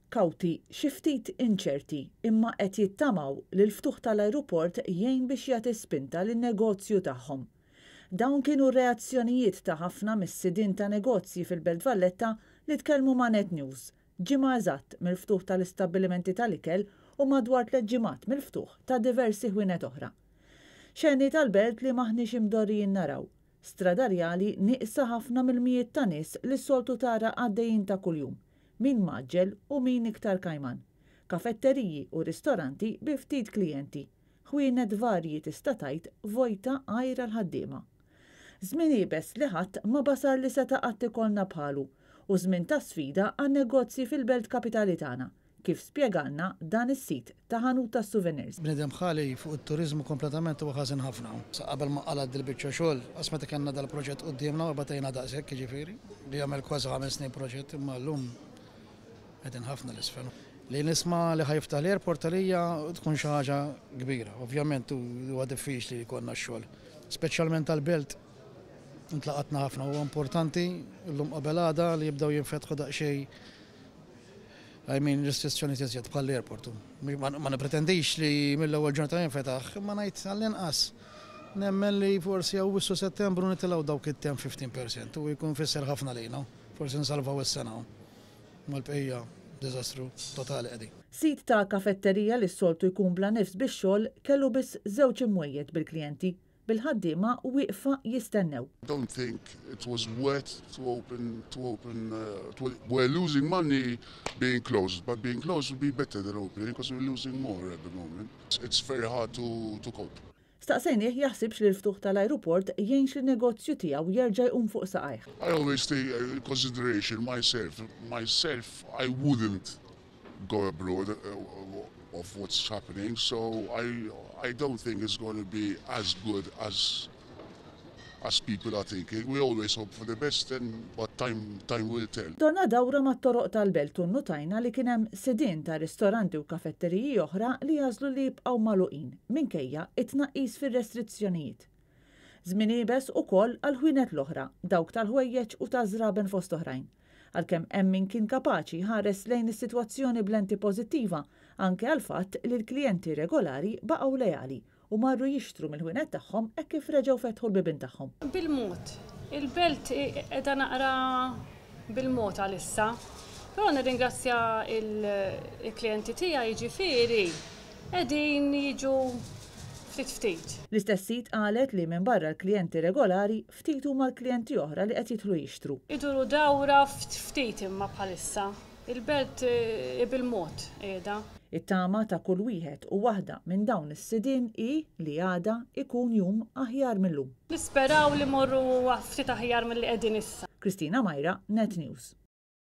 kawti xi ftit inċerti imma qed jittamaw li l-ftuħ tal-ajruport jgħin biex jagħti spinta lin-negozju tagħhom. Dawn kienu reazzjonijiet ta' ħafna mis-sidien ta' negozji fil-Belt Valletta li tkellmu ma' Net News. Ġimgħa eżatt mill-ftuħ tal-istabbilimenti tal-ikel u madwar 3 ġimgħat mill-ftuħ ta' diversi ħwienet oħra. Xenni tal-belt li maħniex imdorrijin naraw. Stradarjali nieqsa ħafna mill-mijiet ta' nies li s-soltu tara għaddejjin ta' kuljum. Min maġġel u min iktar kajman. Kafetteriji u ristoranti bi ftit klijenti. Ħwienet varji tista' tgħid vojta għajra l-ħaddiema. Żmien ibes li ħadd ma basar li seta' qatt ikollna bħalu u żmien ta' sfida għan-negozji fil-belt kapitali tagħna, kif spjegalna dan is-sit ta' ħanut tas-souvenirs. Bniedem ħali fuq it-turiżmu kompletament huwa ħażin ħafna. Sa qabel ma qalad dil-biċċa xogħol, qas meta kellna dal-proġett qudiemna u batejna daqshekk jiġifieri li jagħmel kważi 5 snin proġett imma llum qegħdin ħafna l-isfel. Li nisma' li ħajftaħ l-airport għalija tkun xi ħaġa kbira. Ovvjament huwa diffiċli li jkollna x-xogħol, speċjalment tal-belt. Intlaqatna ħafna huwa importanti llum qabel għada li jibdew jinfetħu daqsxejn restrizzjoni tiżjed bħall-airport. Ma nipretendix li mill-ewwel ġurnata jinfetaħ, imma ngħid għall-inqas. Nemmen li forsi Awwissu Settembru nitilgħu dawk it-10-15% u jkun fisser ħafna lejna. Forsi nsalvaw is-sena. Mal-bqija diżastru totali qegħdin. Sit ta' kafetterija li s-soltu jkun bla nifs bix-xogħol kellu biss 2 imwejjed bil-klijenti. Bil-ħaddiema wieqfa jistennew. Don't think it was worth to open. We're losing money being closed, but being closed would be better than opening because we're losing more at the moment. It's very hard to cope. Staqsejnieh jaħsibx li l-ftuħ tal-ajruport jgħinx li-negozju tiegħu jerġa' jqum fuq saqajh. I always take in consideration myself. I wouldn't go abroad of what's happening, so I don't think it's going to be as good as people are thinking. We always hope for the best, but time will tell. Donna dawra mat-toroq tal-belt u nnotajna li kien hemm sidien ta' ristoranti u kafetteriji oħra li jażlu li jibqgħu magħluqin minkejja it-tnaqqis fir-restrizzjonijiet. Żmien ibes ukoll għal ħwienet l-oħra, dawk tal-ħwejjeġ u taż-żraben fost oħrajn. Għalkemm hemm min kien kapaċi ħares lejn is-sitwazzjoni b'lenti pożittiva anke għal fatt li l-klijenti regolari baqgħu lejali u marru jixtru mill-ħwienet tagħhom hekk kif reġgħu fetħu l-bibien tagħhom. Bil-mod. Il-belt qiegħda naqra bil-mod għalissa. Però nirringrazzja il-klijenti tiegħi jiġifieri qegħdin jiġu ftit. L-istess sit qalet li minn barra l-klijenti regolari ftit huma l-klijenti oħra li qed jidħlu jixtru. Iduru dawra ftit imma bħalissa. Il-belt bil-mod qiegħda. It-tama ta' kull wieħed u waħda minn dawn is-sidien hi li għada ikun jum aħjar millum. Nisperaw li morru ftit aħjar milli qegħdin issa. Kristina Majra, Net News.